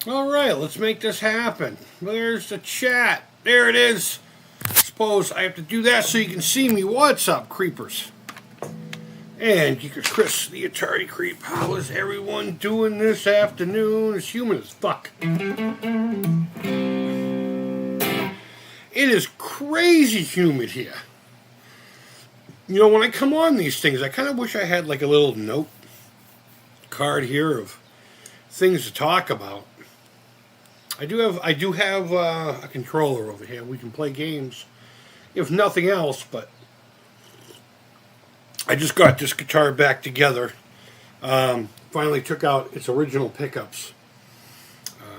All right, let's make this happen. There's the chat. There it is. Suppose I have to do that so you can see me. What's up, creepers? And Geekers Chris, the Atari Creep. How is everyone doing this afternoon? It's humid as fuck. It is crazy humid here. You know, when I come on these things, I kind of wish I had like a little note card here of things to talk about. I do have a controller over here. We can play games, if nothing else. But I just got this guitar back together. Finally took out its original pickups.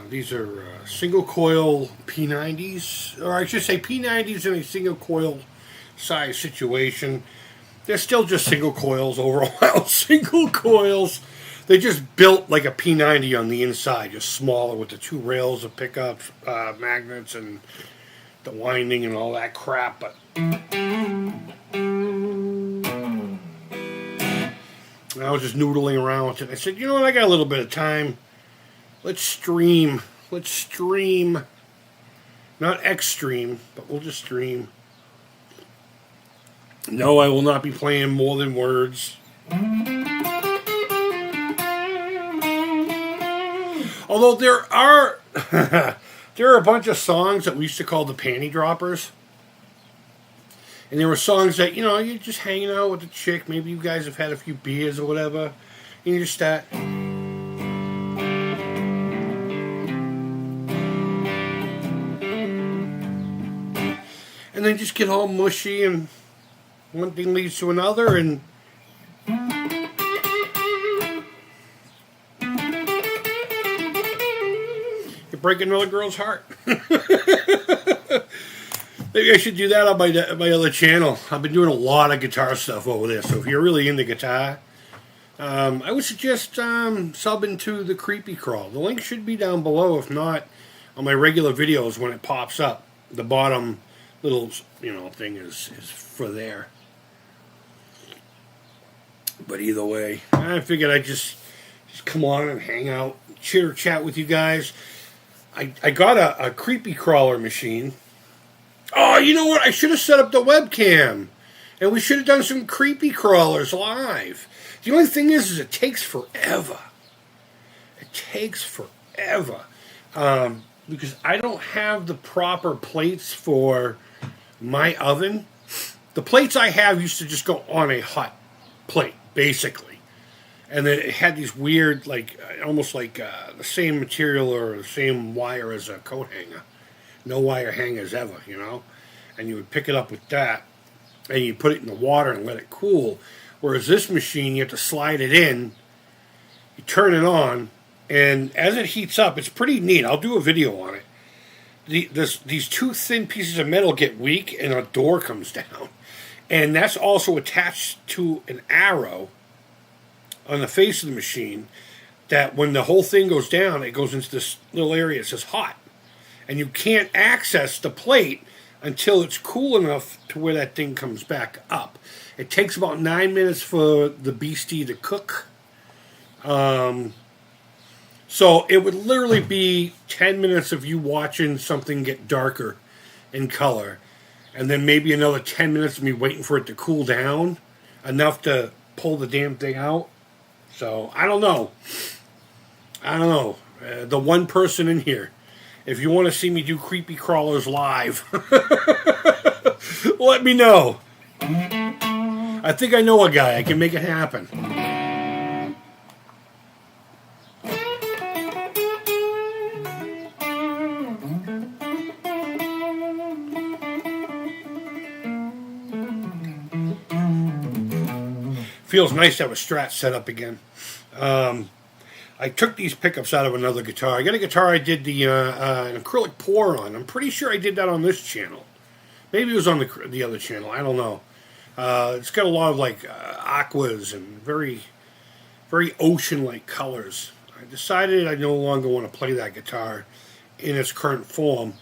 These are single coil P90s, or I should say P90s in a single coil size situation. They're still just single coils overall. Single coils. They just built like a P90 on the inside, just smaller with the two rails of pickups, magnets, and the winding and all that crap. But I was just noodling around with it. I said, you know what, I got a little bit of time. Let's stream. Let's stream. Not extreme, but we'll just stream. No, I will not be playing more than words. Although there are there are a bunch of songs that we used to call the panty droppers. And there were songs that, you know, you're just hanging out with a chick. Maybe you guys have had a few beers or whatever. And you just start. And then just get all mushy, and one thing leads to another, and you break another girl's heart. Maybe I should do that on my other channel. I've been doing a lot of guitar stuff over there, so if you're really into guitar, I would suggest sub into the Creepy Crawl. The link should be down below, if not on my regular videos when it pops up. The bottom little, you know, thing is for there. But either way, I figured I'd just come on and hang out, chitter chat with you guys. I got a creepy crawler machine. Oh, you know what? I should have set up the webcam, and we should have done some creepy crawlers live. The only thing is it takes forever. It takes forever. Because I don't have the proper plates for my oven. The plates I have used to just go on a hot plate, basically. And then it had these weird, like, almost like the same material or the same wire as a coat hanger. No wire hangers ever, you know? And you would pick it up with that, and you put it in the water and let it cool. Whereas this machine, you have to slide it in, you turn it on, and as it heats up, it's pretty neat. I'll do a video on it. These two thin pieces of metal get weak, and a door comes down. And that's also attached to an arrow on the face of the machine that when the whole thing goes down, it goes into this little area that says hot. And you can't access the plate until it's cool enough to where that thing comes back up. It takes about 9 minutes for the beastie to cook. So it would literally be 10 minutes of you watching something get darker in color. And then maybe another 10 minutes of me waiting for it to cool down enough to pull the damn thing out. So, I don't know. The one person in here, if you want to see me do creepy crawlers live, let me know. I think I know a guy. I can make it happen. Feels nice to have a Strat set up again. I took these pickups out of another guitar. I got a guitar I did an acrylic pour on. I'm pretty sure I did that on this channel. Maybe it was on the other channel. I don't know. It's got a lot of like aquas and very, very ocean-like colors. I decided I no longer want to play that guitar in its current form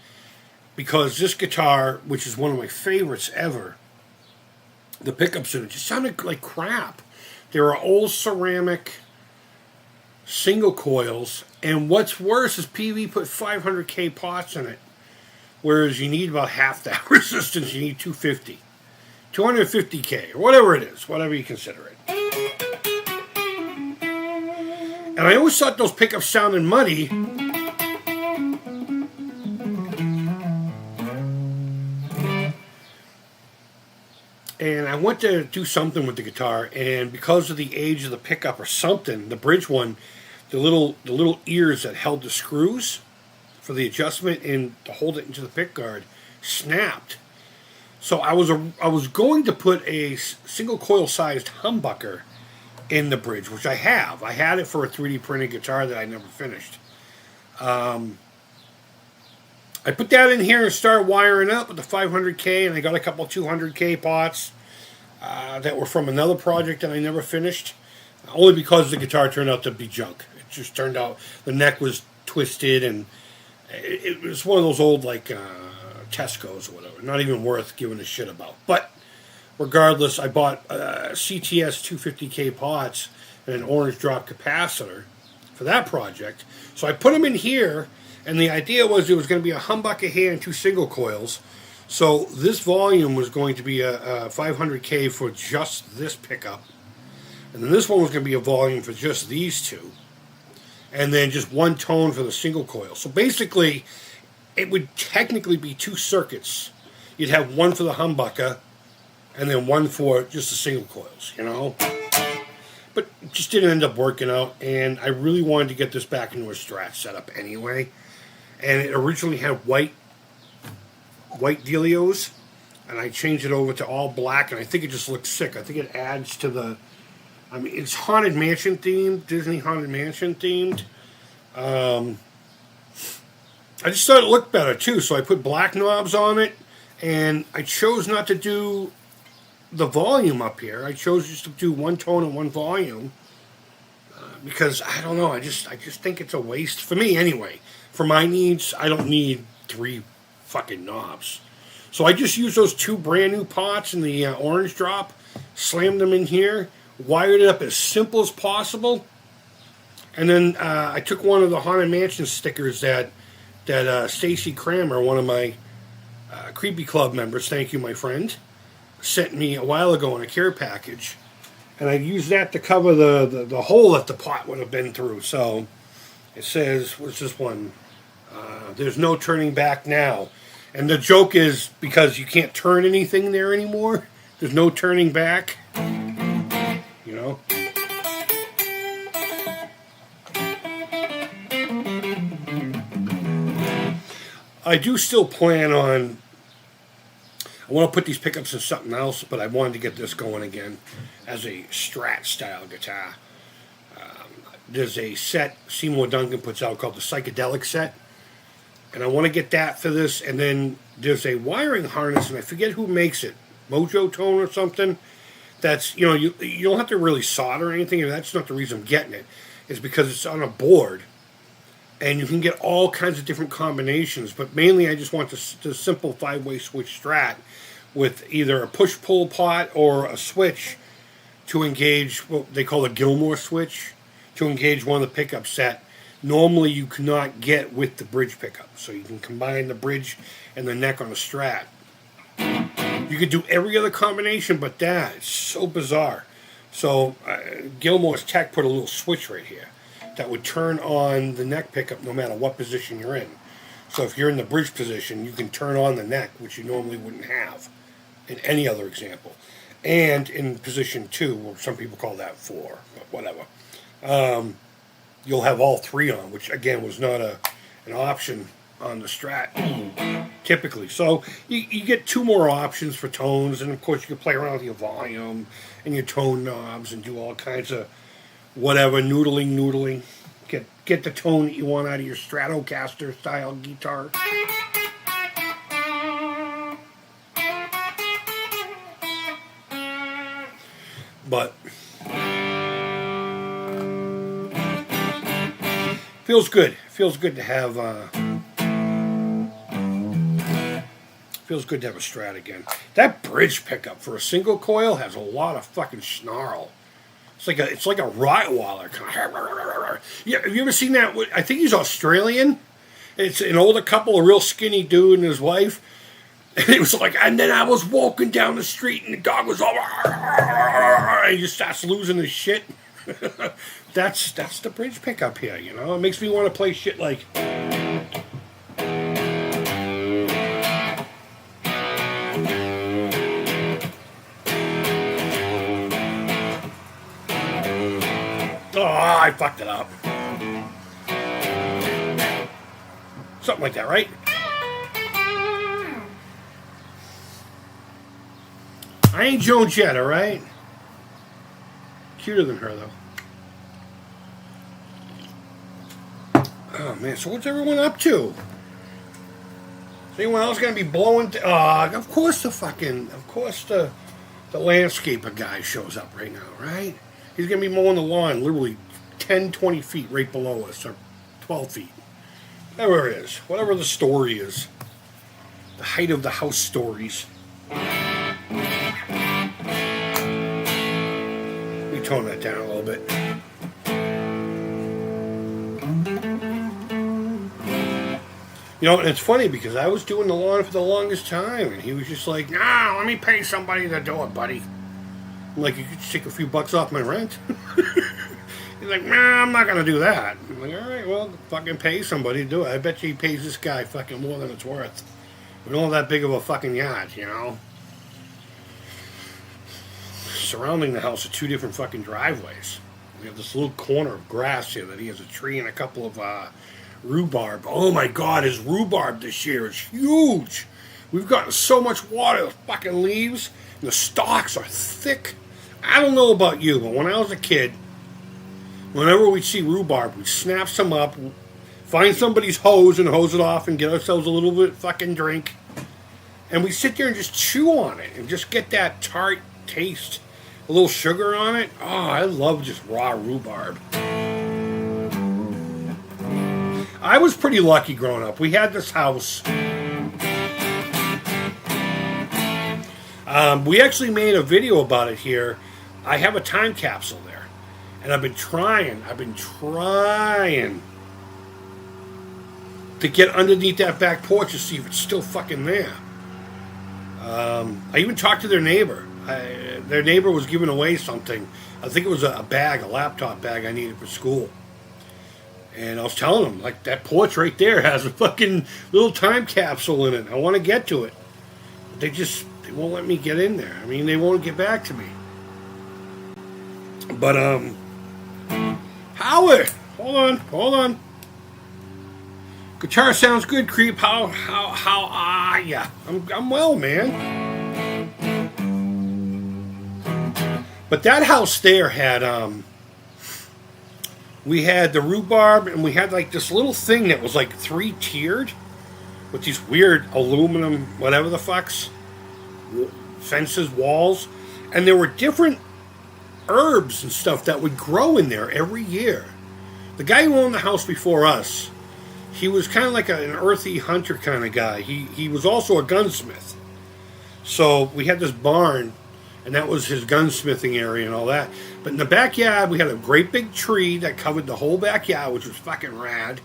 because this guitar, which is one of my favorites ever, the pickups in it just sounded like crap. They were old ceramic single coils, and what's worse is PV put 500K pots in it, whereas you need about half that resistance. You need 250, 250K, or whatever it is, whatever you consider it. And I always thought those pickups sounded muddy. And I went to do something with the guitar, and because of the age of the pickup or something, the bridge one, the little ears that held the screws for the adjustment and to hold it into the pick guard snapped. So I was going to put a single coil sized humbucker in the bridge, which I have. I had it for a 3D printed guitar that I never finished. I put that in here and started wiring up with the 500K, and I got a couple 200K pots that were from another project that I never finished, only because the guitar turned out to be junk. It just turned out the neck was twisted, and it was one of those old, like, Tesco's or whatever. Not even worth giving a shit about. But regardless, I bought CTS 250K pots and an orange drop capacitor for that project. So I put them in here. And the idea was it was going to be a humbucker here and 2 single coils. So this volume was going to be a 500K for just this pickup. And then this one was going to be a volume for just these two. And then just 1 tone for the single coil. So basically, it would technically be 2 circuits. You'd have 1 for the humbucker and then 1 for just the single coils, you know? But it just didn't end up working out. And I really wanted to get this back into a Strat setup anyway. And it originally had white Delios, and I changed it over to all black, and I think it just looks sick. I think it adds to the, I mean, it's Haunted Mansion themed, Disney Haunted Mansion themed. I just thought it looked better too, so I put black knobs on it, and I chose not to do the volume up here. I chose just to do 1 tone and 1 volume, because I don't know, I just think it's a waste, for me anyway. For my needs, I don't need 3 fucking knobs. So I just used those 2 brand new pots in the orange drop, slammed them in here, wired it up as simple as possible, and then I took one of the Haunted Mansion stickers that Stacy Kramer, one of my Creepy Club members, thank you my friend, sent me a while ago in a care package, and I used that to cover the hole that the pot would have been through. So it says, what's this one? There's no turning back now. And the joke is, because you can't turn anything there anymore, there's no turning back. You know? I do still plan on, I want to put these pickups in something else, but I wanted to get this going again as a Strat style guitar. There's a set Seymour Duncan puts out called the Psychedelic set, and I want to get that for this. And then there's a wiring harness, and I forget who makes it, Mojo Tone or something. That's, you know, you don't have to really solder or anything, and that's not the reason I'm getting it. It's because it's on a board, and you can get all kinds of different combinations. But mainly, I just want the simple 5-way switch Strat with either a push-pull pot or a switch to engage what they call a Gilmore switch, to engage one of the pickups that normally you cannot get with the bridge pickup. So you can combine the bridge and the neck on a Strat. You could do every other combination but that. It's so bizarre. So Gilmore's Tech put a little switch right here that would turn on the neck pickup no matter what position you're in. So if you're in the bridge position, you can turn on the neck, which you normally wouldn't have in any other example. And in position 2, or some people call that 4, but whatever. You'll have all 3 on, which again was not an option on the Strat typically. So you get 2 more options for tones, and of course you can play around with your volume and your tone knobs and do all kinds of whatever, noodling. Get the tone that you want out of your Stratocaster style guitar. But feels good. Feels good to have a Strat again. That bridge pickup for a single coil has a lot of fucking snarl. It's like a Rottweiler. Yeah, have you ever seen that? I think he's Australian. It's an older couple, a real skinny dude and his wife. And it was like, and then I was walking down the street and the dog was all, and he just starts losing his shit. That's the bridge pickup here, you know? It makes me want to play shit like... Oh, I fucked it up. Something like that, right? I ain't Joan Jett, alright? Cuter than her, though. Oh, man, so what's everyone up to? Is anyone else going to be blowing... of course the landscaper guy shows up right now, right? He's going to be mowing the lawn literally 10, 20 feet right below us, or 12 feet. Whatever it is. Whatever the story is. The height of the house stories. Let me tone that down a little bit. You know, and it's funny because I was doing the lawn for the longest time, and he was just like, "Nah, let me pay somebody to do it, buddy." I'm like, "You could just take a few bucks off my rent." He's like, "Nah, I'm not gonna do that." I'm like, "All right, well, fucking pay somebody to do it." I bet you he pays this guy fucking more than it's worth. We don't have that big of a fucking yard, you know. Surrounding the house are two different fucking driveways. We have this little corner of grass here that he has a tree and a couple of rhubarb. Oh my God, his rhubarb this year is huge. We've gotten so much water, the fucking leaves, and the stalks are thick. I don't know about you, but when I was a kid, whenever we see rhubarb, we snap some up, find somebody's hose and hose it off and get ourselves a little bit fucking drink. And we sit there and just chew on it and just get that tart taste. A little sugar on it. Oh, I love just raw rhubarb. I was pretty lucky growing up. We had this house. We actually made a video about it here. I have a time capsule there. And I've been trying to get underneath that back porch to see if it's still fucking there. I even talked to their neighbor. Their neighbor was giving away something. I think it was a laptop bag I needed for school. And I was telling them, like, that porch right there has a fucking little time capsule in it. I want to get to it. But they won't let me get in there. I mean, they won't get back to me. But, Howard, hold on. Guitar sounds good, Creep. How are ya? I'm well, man. But that house there had, we had the rhubarb, and we had like this little thing that was like 3-tiered with these weird aluminum, whatever the fucks, fences, walls, and there were different herbs and stuff that would grow in there every year. The guy who owned the house before us, he was kind of like an earthy hunter kind of guy. He was also a gunsmith. So we had this barn, and that was his gunsmithing area and all that. But in the backyard, we had a great big tree that covered the whole backyard, which was fucking rad.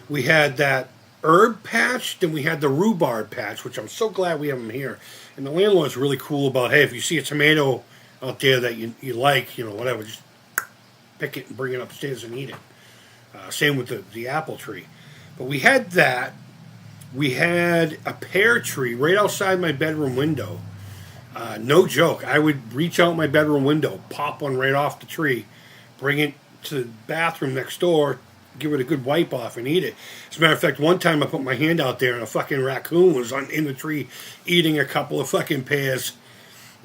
We had that herb patch, then we had the rhubarb patch, which I'm so glad we have them here. And the landlord's really cool about, hey, if you see a tomato out there that you like, you know, whatever, just pick it and bring it upstairs and eat it. Same with the apple tree. But we had that. We had a pear tree right outside my bedroom window. No joke. I would reach out my bedroom window, pop one right off the tree, bring it to the bathroom next door, give it a good wipe off, and eat it. As a matter of fact, one time I put my hand out there and a fucking raccoon was in the tree eating a couple of fucking pears.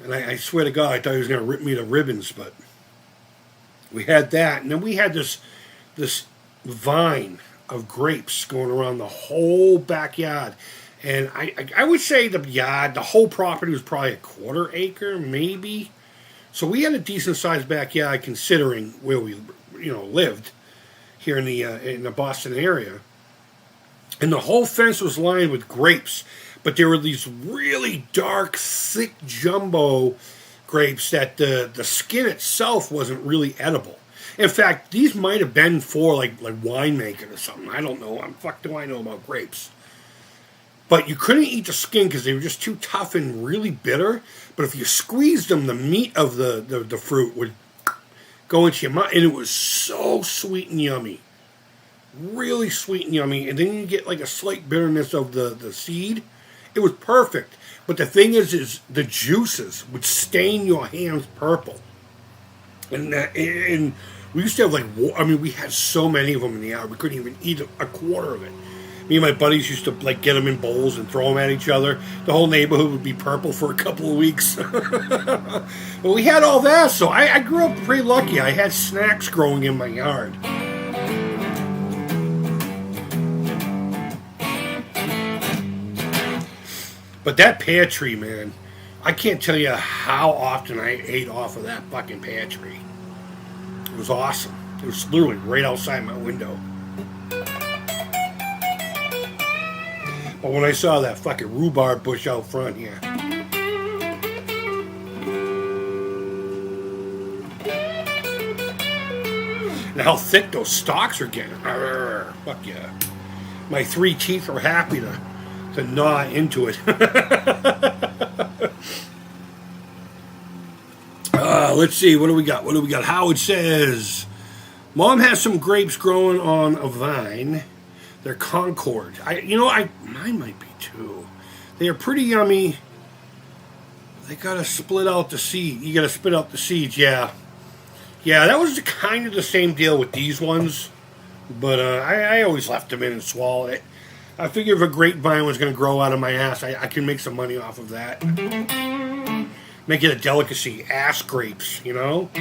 And I swear to God, I thought he was going to rip me to ribbons, but we had that. And then we had this vine of grapes going around the whole backyard. And I would say the whole property was probably a 1/4 acre, maybe. So we had a decent sized backyard considering where we, lived here in the Boston area. And the whole fence was lined with grapes, but there were these really dark, thick, jumbo grapes that the skin itself wasn't really edible. In fact, these might have been for like winemaking or something. I don't know. Fuck do I know about grapes? But you couldn't eat the skin because they were just too tough and really bitter. But if you squeezed them, the meat of the fruit would go into your mouth, and it was so sweet and yummy. Really sweet and yummy. And then you get like a slight bitterness of the seed. It was perfect. But the thing is the juices would stain your hands purple. And we used to have we had so many of them in the yard. We couldn't even eat a quarter of it. Me and my buddies used to get them in bowls and throw them at each other. The whole neighborhood would be purple for a couple of weeks. But we had all that, so I grew up pretty lucky. I had snacks growing in my yard. But that pear tree, man, I can't tell you how often I ate off of that fucking pear tree. It was awesome. It was literally right outside my window. But when I saw that fucking rhubarb bush out front here, and how thick those stalks are getting. Fuck yeah. My 3 teeth are happy to gnaw into it. Let's see, what do we got? Howard says, Mom has some grapes growing on a vine. They're Concord. Mine might be too. They are pretty yummy. They gotta split out the seed. You gotta spit out the seeds, yeah. Yeah, that was kind of the same deal with these ones. But I always left them in and swallowed it. I figured if a grapevine was going to grow out of my ass, I can make some money off of that. Make it a delicacy. Ass grapes, you know?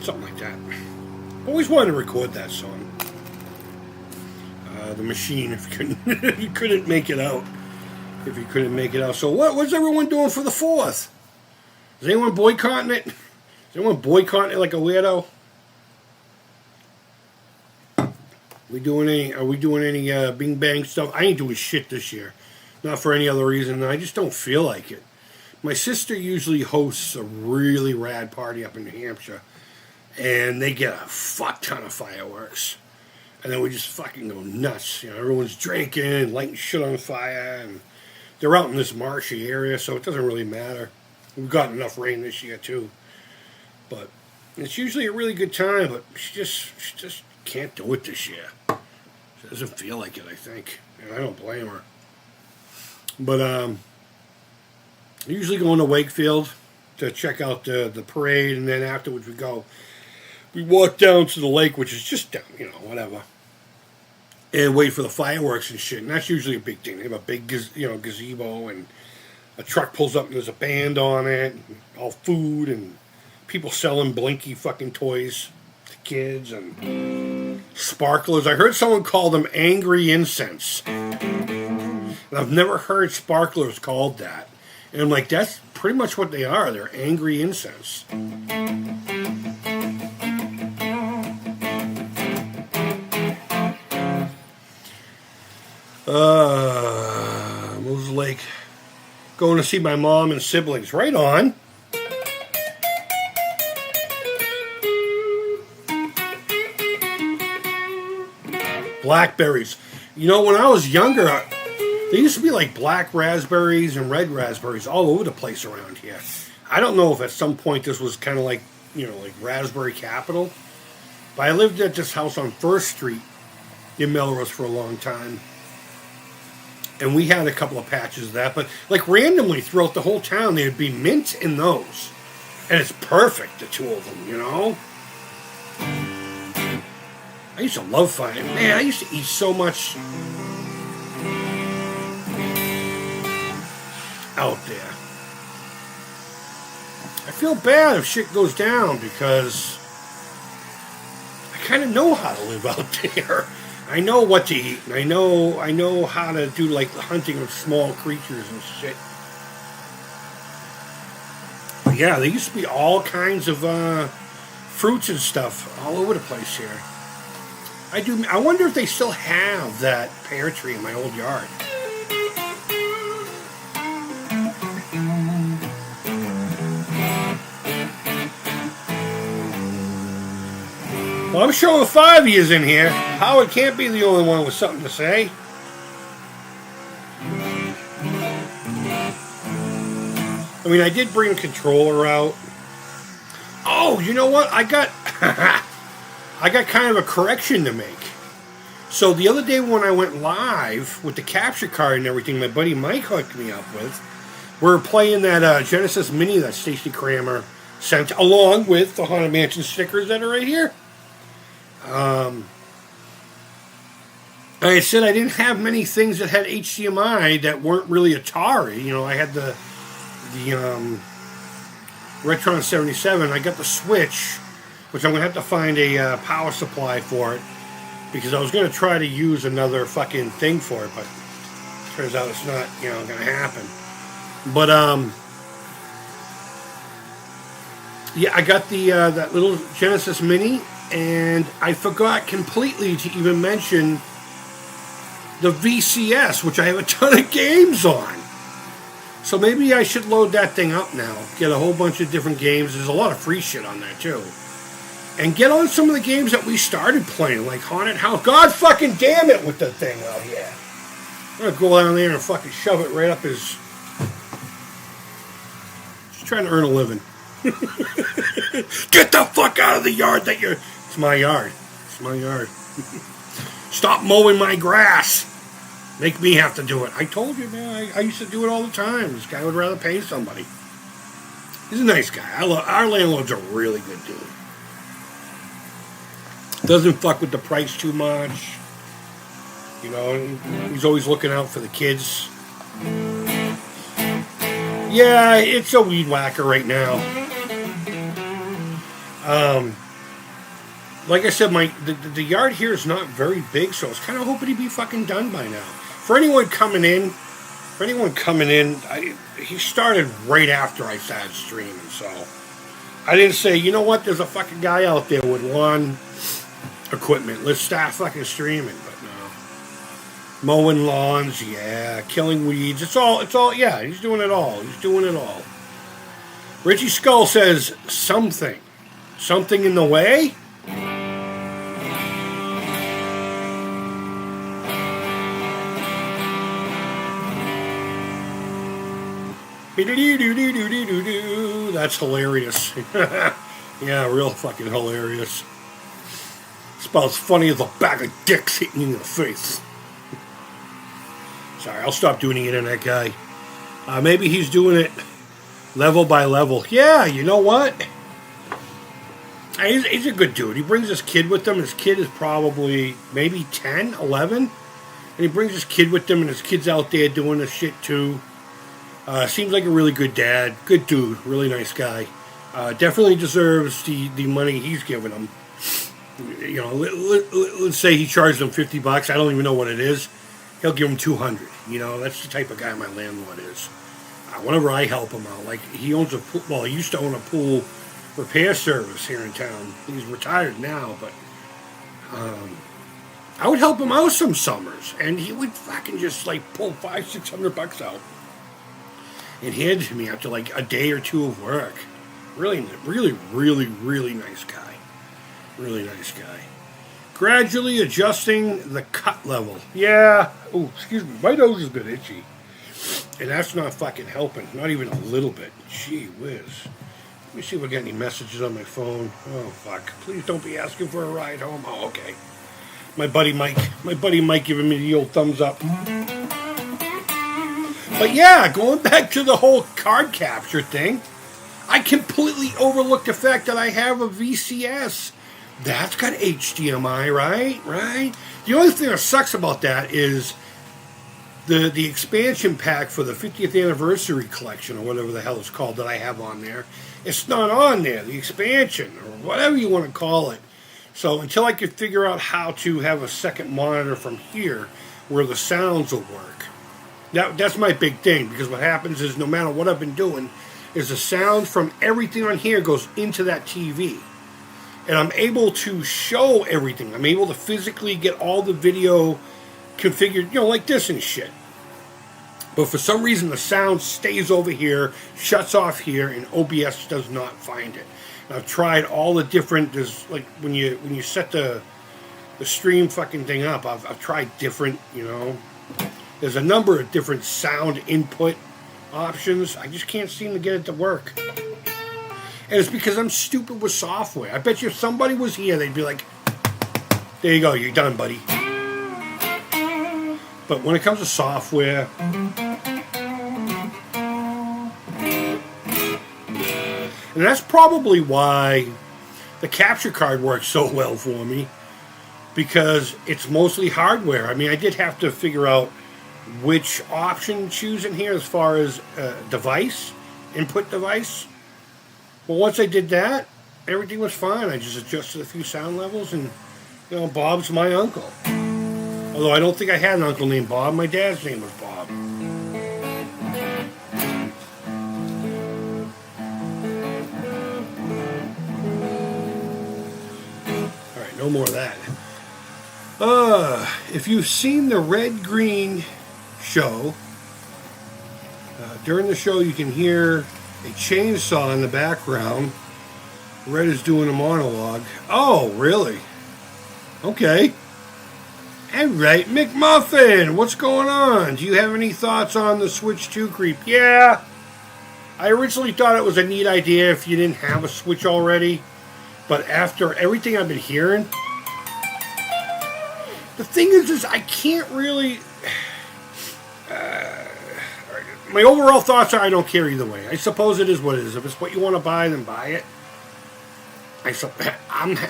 Something like that. Always wanted to record that song. The Machine, if you couldn't make it out. So what's everyone doing for the 4th? Is anyone boycotting it? Is anyone boycotting it like a weirdo? Are we doing any bing bang stuff? I ain't doing shit this year. Not for any other reason. I just don't feel like it. My sister usually hosts a really rad party up in New Hampshire. And they get a fuck ton of fireworks. And then we just fucking go nuts. Everyone's drinking, lighting shit on fire. And they're out in this marshy area, so it doesn't really matter. We've got enough rain this year, too. But it's usually a really good time, but she just can't do it this year. She doesn't feel like it, I think. And I don't blame her. But I usually go into Wakefield to check out the parade, and then afterwards we walk down to the lake, which is just down, whatever, and wait for the fireworks and shit. And that's usually a big thing. They have a big, gazebo, and a truck pulls up and there's a band on it, and all food, and people selling blinky fucking toys to kids, and sparklers. I heard someone call them angry incense. And I've never heard sparklers called that. And I'm like, that's pretty much what they are. They're angry incense. Moses Lake. Going to see my mom and siblings. Right on. Blackberries. When I was younger, there used to be like black raspberries and red raspberries all over the place around here. I don't know if at some point this was kind of like raspberry capital. But I lived at this house on 1st Street in Melrose for a long time. And we had a couple of patches of that. But randomly throughout the whole town, there'd be mint in those. And it's perfect, the two of them, I used to love finding. Man, I used to eat so much out there. I feel bad if shit goes down because I kind of know how to live out there. I know what to eat, and I know how to do like the hunting of small creatures and shit. But yeah, there used to be all kinds of fruits and stuff all over the place here. I wonder if they still have that pear tree in my old yard. Well, I'm showing 5 years in here. Howard can't be the only one with something to say. I mean, I did bring a controller out. Oh, you know what? I got I got kind of a correction to make. So the other day when I went live with the capture card and everything, my buddy Mike hooked me up with, we were playing that Genesis Mini that Stacy Kramer sent, along with the Haunted Mansion stickers that are right here. I said I didn't have many things that had HDMI that weren't really Atari. You know, I had the Retron 77. I got the Switch, which I'm going to have to find a power supply for it, because I was going to try to use another fucking thing for it, but turns out it's not, going to happen. But, yeah, I got the that little Genesis Mini, and I forgot completely to even mention the VCS, which I have a ton of games on. So maybe I should load that thing up now. Get a whole bunch of different games. There's a lot of free shit on there, too. And get on some of the games that we started playing, like Haunted House. God fucking damn it with the thing out here. I'm going to go down there and fucking shove it right up his... Just trying to earn a living. Get the fuck out of the yard that you're... It's my yard. It's my yard. Stop mowing my grass. Make me have to do it. I told you, man. I used to do it all the time. This guy would rather pay somebody. He's a nice guy. Our landlord's a really good dude. Doesn't fuck with the price too much. He's always looking out for the kids. Yeah, it's a weed whacker right now. Like I said, the yard here is not very big, so I was kind of hoping he'd be fucking done by now. For anyone coming in, he started right after I started streaming, so I didn't say, you know what, there's a fucking guy out there with lawn equipment. Let's start fucking streaming, but no. Mowing lawns, yeah, killing weeds. It's all, yeah, he's doing it all. He's doing it all. Richie Skull says, something in the way? That's hilarious. Yeah, real fucking hilarious. It's about as funny as a bag of dicks hitting you in the face. Sorry, I'll stop doing the internet guy. Maybe he's doing it level by level. Yeah, you know what? He's a good dude. He brings his kid with him. His kid is probably maybe 10, 11. And he brings his kid with him, and his kid's out there doing the shit too. Seems like a really good dad. Good dude. Really nice guy. Definitely deserves the money he's giving him. Let's say he charged him $50. I don't even know what it is. He'll give him $200. That's the type of guy my landlord is. Whenever I help him out, like he owns a pool. Well, he used to own a pool repair service here in town. He's retired now, but I would help him out some summers, and he would fucking just like pull $500-$600 out and hand it to me after like a day or two of work. Really, really, really, really nice guy. Really nice guy. Gradually adjusting the cut level. Yeah. Oh, excuse me. My nose has been itchy. And that's not fucking helping. Not even a little bit. Gee whiz. Let me see if I got any messages on my phone. Oh, fuck. Please don't be asking for a ride home. Oh, okay. My buddy Mike giving me the old thumbs up. But yeah, going back to the whole card capture thing, I completely overlooked the fact that I have a VCS. That's got HDMI, right? The only thing that sucks about that is the expansion pack for the 50th anniversary collection, or whatever the hell it's called, that I have on there. It's not on there, the expansion, or whatever you want to call it. So until I could figure out how to have a second monitor from here where the sounds will work, that's my big thing, because what happens is no matter what I've been doing, is the sound from everything on here goes into that TV. And I'm able to show everything. I'm able to physically get all the video configured, like this and shit. But for some reason, the sound stays over here, shuts off here, and OBS does not find it. And I've tried all the different, there's like when you set the stream fucking thing up, I've tried different, there's a number of different sound input options. I just can't seem to get it to work. And it's because I'm stupid with software. I bet you if somebody was here, they'd be like, there you go, you're done, buddy. But when it comes to software, and that's probably why the capture card works so well for me, because it's mostly hardware. I mean, I did have to figure out which option to choose in here as far as device, input device. Well, once I did that, everything was fine. I just adjusted a few sound levels, and, Bob's my uncle. Although I don't think I had an uncle named Bob. My dad's name was Bob. Alright, no more of that. If you've seen the Red Green show, during the show you can hear a chainsaw in the background. Red is doing a monologue. Oh, really? Okay. Alright, McMuffin, what's going on? Do you have any thoughts on the Switch 2 creep? Yeah. I originally thought it was a neat idea if you didn't have a Switch already. But after everything I've been hearing, the thing is I can't really... my overall thoughts are I don't care either way. I suppose it is what it is. If it's what you want to buy, then buy it.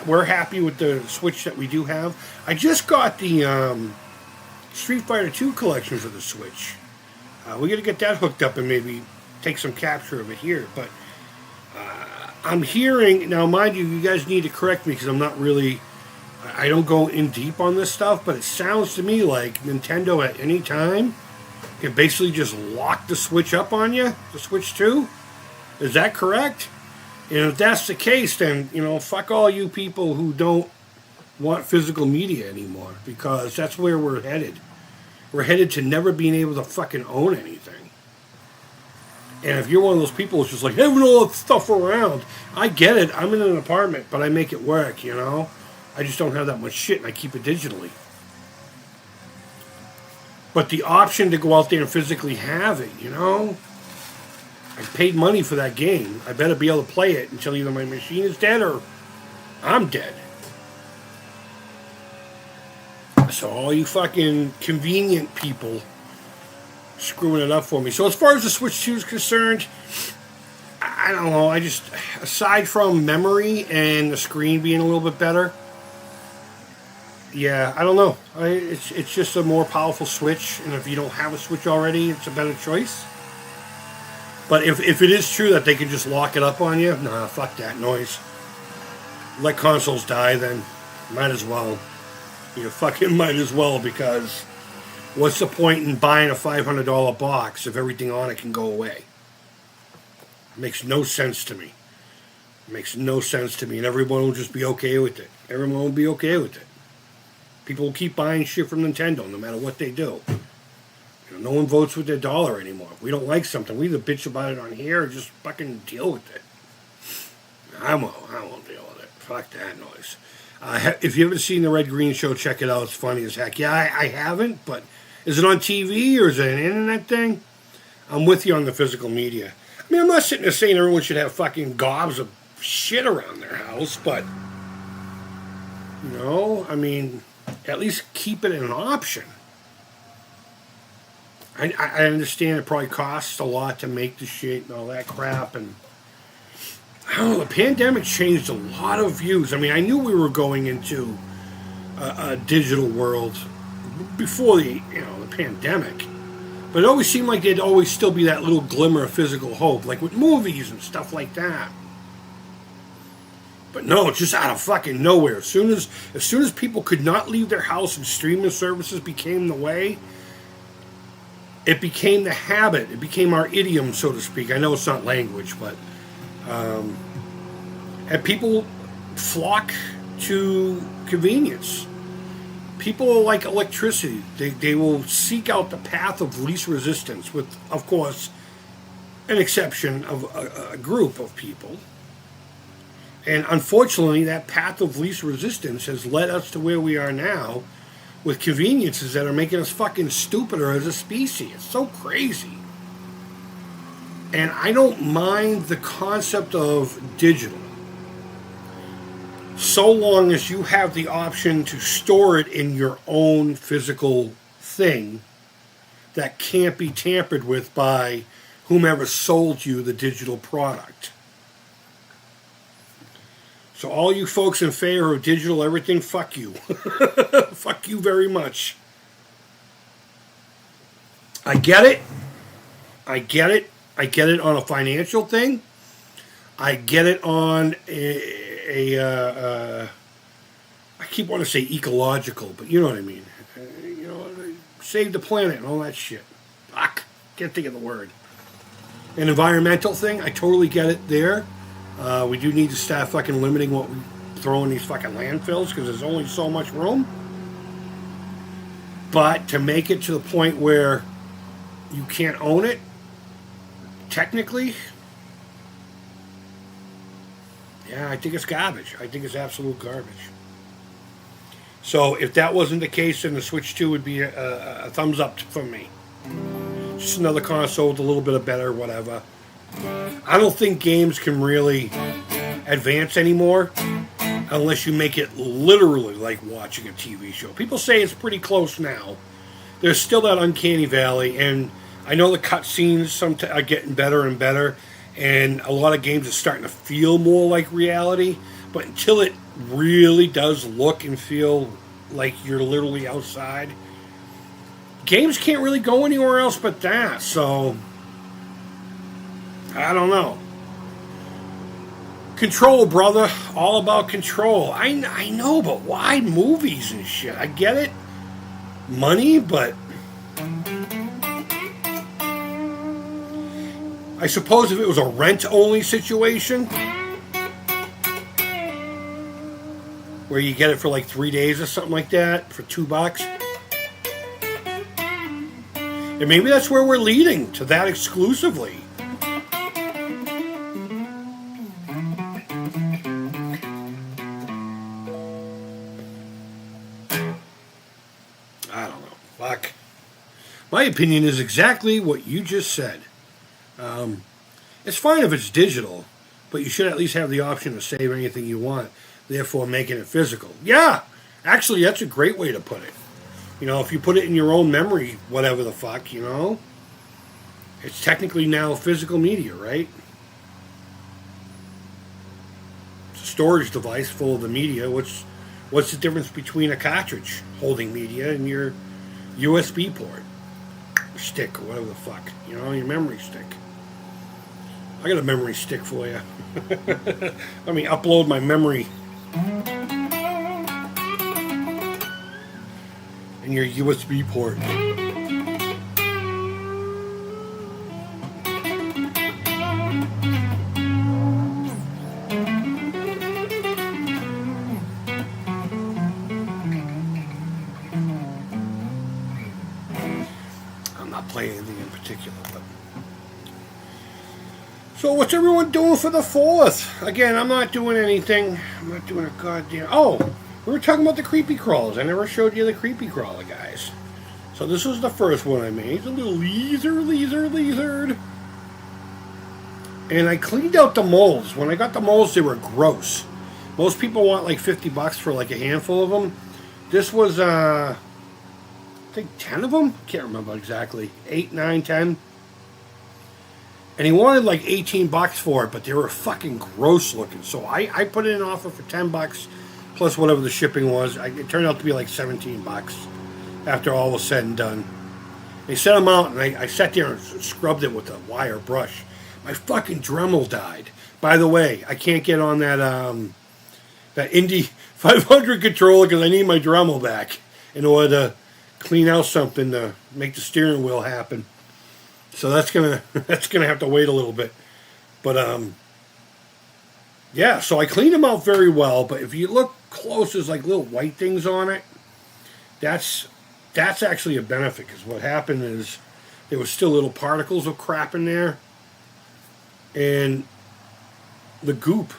We're happy with the Switch that we do have. I just got the Street Fighter 2 collection for the Switch. We're going to get that hooked up and maybe take some capture of it here. But I'm hearing... Now, mind you, you guys need to correct me because I'm not really... I don't go in deep on this stuff, but it sounds to me like Nintendo at any time can basically just lock the Switch up on you, the Switch 2. Is that correct? And if that's the case, then, fuck all you people who don't want physical media anymore, because that's where we're headed. We're headed to never being able to fucking own anything. And if you're one of those people who's just like, having all that stuff around, I get it. I'm in an apartment, but I make it work, I just don't have that much shit, and I keep it digitally. But the option to go out there and physically have it, I paid money for that game. I better be able to play it until either my machine is dead or I'm dead. So all you fucking convenient people screwing it up for me. So as far as the Switch 2 is concerned, I don't know. Aside from memory and the screen being a little bit better, yeah, I don't know. It's just a more powerful Switch, and if you don't have a Switch already, it's a better choice. But if it is true that they can just lock it up on you, nah, fuck that noise. Let consoles die then. Might as well. You fucking might as well, because what's the point in buying a $500 box if everything on it can go away? It makes no sense to me. It makes no sense to me, and everyone will just be okay with it. Everyone will be okay with it. People will keep buying shit from Nintendo no matter what they do. No one votes with their dollar anymore. If we don't like something, we either bitch about it on here or just fucking deal with it. I won't deal with it. Fuck that noise. If you haven't seen the Red Green show, check it out. It's funny as heck. Yeah, I haven't, but is it on TV or is it an internet thing? I'm with you on the physical media. I mean, I'm not sitting there saying everyone should have fucking gobs of shit around their house, but, at least keep it an option. I understand it probably costs a lot to make the shit and all that crap, and I don't know, the pandemic changed a lot of views. I mean, I knew we were going into a digital world before the pandemic, but it always seemed like there'd always still be that little glimmer of physical hope, like with movies and stuff like that. But no, it's just out of fucking nowhere. As soon as people could not leave their house and streaming services became the way, it became the habit. It became our idiom, so to speak. I know it's not language, but and people flock to convenience. People like electricity. They will seek out the path of least resistance, with, of course, an exception of a group of people. And unfortunately, that path of least resistance has led us to where we are now, with conveniences that are making us fucking stupider as a species. It's so crazy. And I don't mind the concept of digital, so long as you have the option to store it in your own physical thing that can't be tampered with by whomever sold you the digital product. So all you folks in favor of digital everything, fuck you. Fuck you very much. I get it. I get it on a financial thing. I get it on I keep wanting to say ecological, but you know what I mean. Save the planet and all that shit. Fuck. Can't think of the word. An environmental thing, I totally get it there. We do need to start fucking limiting what we throw in these fucking landfills, because there's only so much room. But to make it to the point where you can't own it, technically, yeah, I think it's garbage. I think it's absolute garbage. So if that wasn't the case, then the Switch 2 would be a thumbs up from me. Just another console with a little bit of better whatever. I don't think games can really advance anymore unless you make it literally like watching a TV show. People say it's pretty close now. There's still that uncanny valley, and I know the cutscenes are getting better and better, and a lot of games are starting to feel more like reality, but until it really does look and feel like you're literally outside, games can't really go anywhere else but that. So I don't know. Control, brother. All about control. I know, but why movies and shit? I get it. Money, but I suppose if it was a rent-only situation where you get it for like 3 days or something like that for $2, and maybe that's where we're leading, to that exclusively. I don't know. Fuck. My opinion is exactly what you just said. It's fine if it's digital, but you should at least have the option to save anything you want, therefore making it physical. Yeah, actually, that's a great way to put it. If you put it in your own memory, whatever the fuck, it's technically now physical media, right? It's a storage device full of the media. What's the difference between a cartridge holding media and your USB port, stick, or whatever the fuck, your memory stick? I got a memory stick for you. Let me upload my memory. And your USB port. I'm not playing anything in particular, but... So what's everyone doing for the 4th? Again, I'm not doing anything. I'm not doing a goddamn... Oh! We were talking about the creepy crawlers. I never showed you the creepy crawler, guys. So this was the first one I made. It's a little lizard. And I cleaned out the molds. When I got the molds, they were gross. Most people want like $50 for like a handful of them. This was, I think 10 of them? Can't remember exactly. 8, 9, 10. And he wanted like $18 for it, but they were fucking gross looking. So I put in an offer for $10. Plus whatever the shipping was. It turned out to be like $17 after all was said and done. They set them out, and I sat there and scrubbed it with a wire brush. My fucking Dremel died. By the way, I can't get on that that Indy 500 controller because I need my Dremel back in order to clean out something to make the steering wheel happen. So that's gonna have to wait a little bit. But yeah. So I cleaned them out very well. But if you look close, there's like little white things on it. That's actually a benefit because what happened is there was still little particles of crap in there, and the goop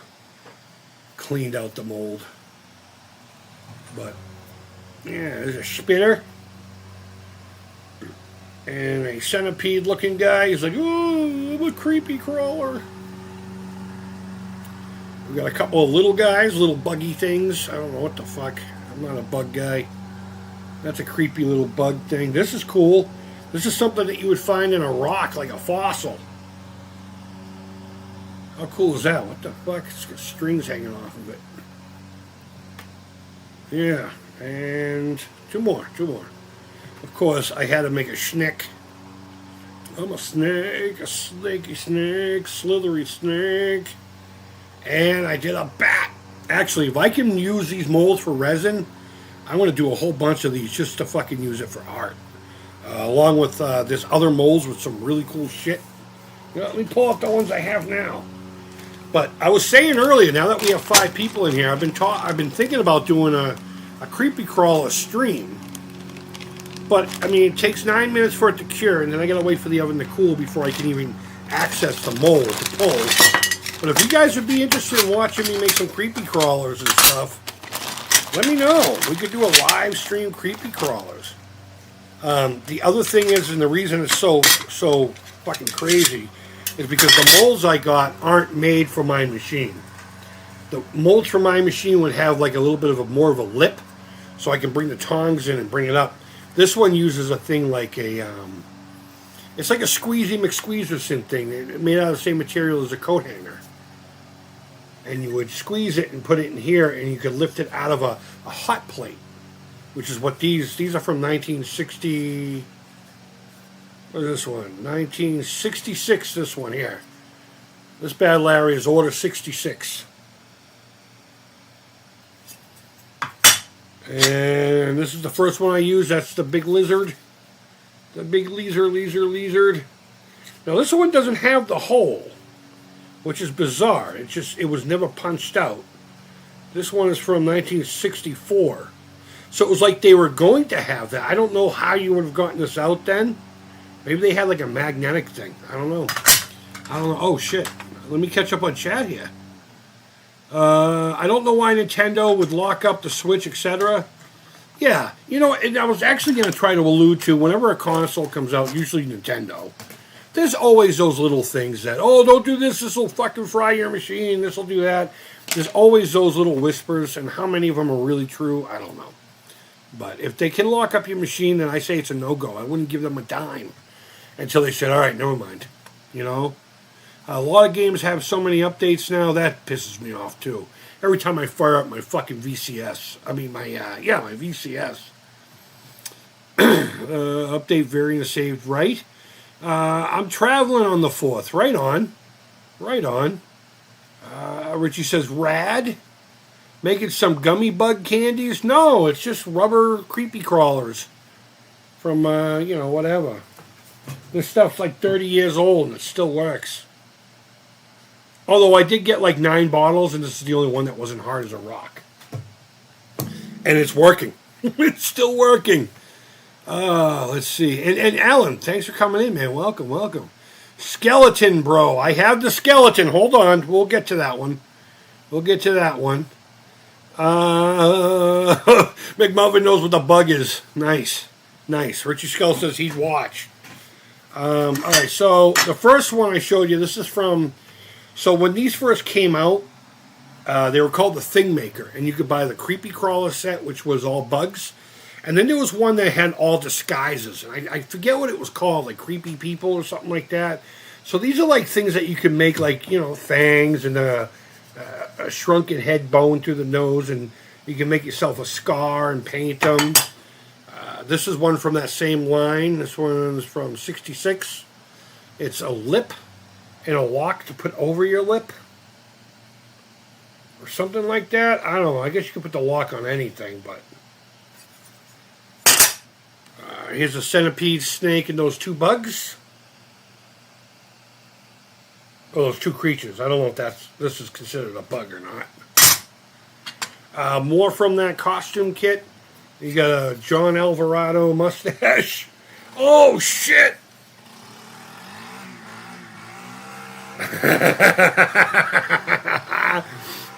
cleaned out the mold. But yeah, there's a spitter and a centipede looking guy. He's like, "Ooh, I'm a creepy crawler." We got a couple of little guys, little buggy things. I don't know what the fuck. I'm not a bug guy. That's a creepy little bug thing. This is cool. This is something that you would find in a rock, like a fossil. How cool is that? What the fuck? It's got strings hanging off of it. Yeah, and two more. Of course, I had to make a schnick. I'm a snake, a snaky snake, slithery snake. And I did a bat. Actually, if I can use these molds for resin, I'm going to do a whole bunch of these just to fucking use it for art. Along with this other molds with some really cool shit. Let me pull up the ones I have now. But I was saying earlier, now that we have 5 people in here, I've been thinking about doing a creepy crawler stream. But I mean, it takes 9 minutes for it to cure, and then I gotta wait for the oven to cool before I can even access the mold to pull. But if you guys would be interested in watching me make some creepy crawlers and stuff, let me know. We could do a live stream creepy crawlers. The other thing is, and the reason it's so fucking crazy, is because the molds I got aren't made for my machine. The molds for my machine would have like a little bit of more of a lip, so I can bring the tongs in and bring it up. This one uses a thing like a, it's like a Squeezy McSqueezerson thing. It's made out of the same material as a coat hanger. And you would squeeze it and put it in here, and you could lift it out of a hot plate, which is what these are from 1960. What is this one? 1966, this one here. This bad Larry is order 66. And this is the first one I used. That's the big lizard. The big lizard. Now this one doesn't have the hole, which is bizarre. It was never punched out. This one is from 1964. So it was like they were going to have that. I don't know how you would have gotten this out then. Maybe they had like a magnetic thing. I don't know. Oh, shit. Let me catch up on chat here. I don't know why Nintendo would lock up the Switch, etc. Yeah, and I was actually going to try to allude to whenever a console comes out, usually Nintendo, there's always those little things that, oh, don't do this will fucking fry your machine, this will do that. There's always those little whispers, and how many of them are really true, I don't know. But if they can lock up your machine, then I say it's a no-go. I wouldn't give them a dime until they said, all right, never mind. A lot of games have so many updates now, that pisses me off, too. Every time I fire up my fucking VCS, my VCS. Update variant saved right. I'm traveling on the 4th. Right on. Richie says, rad. Making some gummy bug candies? No, it's just rubber creepy crawlers. From, whatever. This stuff's like 30 years old and it still works. Although I did get like 9 bottles, and this is the only one that wasn't hard as a rock. And it's working. It's still working. Let's see. And Alan, thanks for coming in, man. Welcome. Skeleton, bro. I have the skeleton. Hold on. We'll get to that one. McMuffin knows what the bug is. Nice. Richie Skull says he'd watch. All right, so the first one I showed you, this is from... So when these first came out, they were called the Thing Maker, and you could buy the Creepy Crawler set, which was all bugs. And then there was one that had all disguises, and I forget what it was called, like Creepy People or something like that. So these are like things that you can make, like, fangs and a shrunken head bone through the nose, and you can make yourself a scar and paint them. This is one from that same line. This one is from 66. It's a lip and a lock to put over your lip. or something like that. I don't know. I guess you could put the lock on anything, but here's a centipede, snake, and those two bugs. Oh, those two creatures. I don't know if this is considered a bug or not. More from that costume kit. You got a John Alvarado mustache. Oh, shit!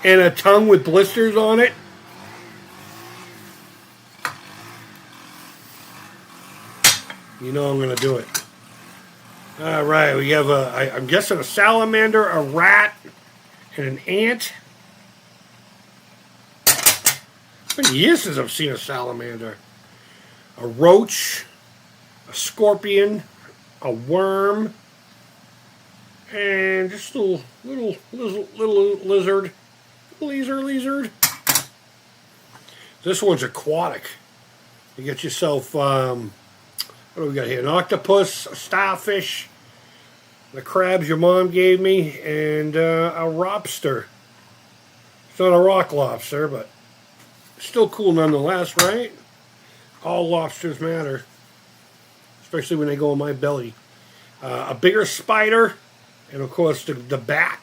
And a tongue with blisters on it. You know I'm going to do it. All right, we have I'm guessing a salamander, a rat, and an ant. It's been years since I've seen a salamander. A roach, a scorpion, a worm, and just a little lizard. Lizard. This one's aquatic. You get yourself, what do we got here? An octopus, a starfish, the crabs your mom gave me, and a lobster. It's not a rock lobster, but still cool nonetheless, right? All lobsters matter, especially when they go in my belly. A bigger spider, and of course the bat.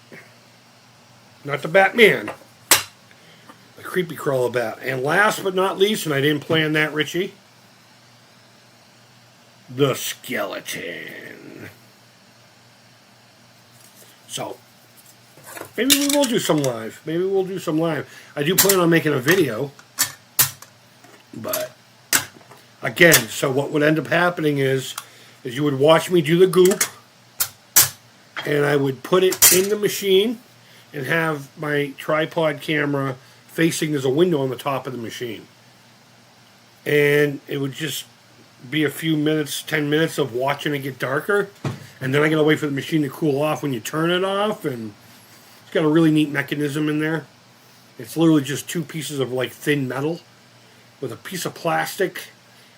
Not the Batman. The creepy crawler bat. And last but not least, and I didn't plan that, Richie, the skeleton. So, maybe we will do some live. I do plan on making a video. But, again, so what would end up happening is you would watch me do the goop, and I would put it in the machine and have my tripod camera facing, there's a window on the top of the machine. And it would just be a few minutes, 10 minutes of watching it get darker. And then I gotta wait for the machine to cool off when you turn it off. And it's got a really neat mechanism in there. It's literally just two pieces of like thin metal with a piece of plastic.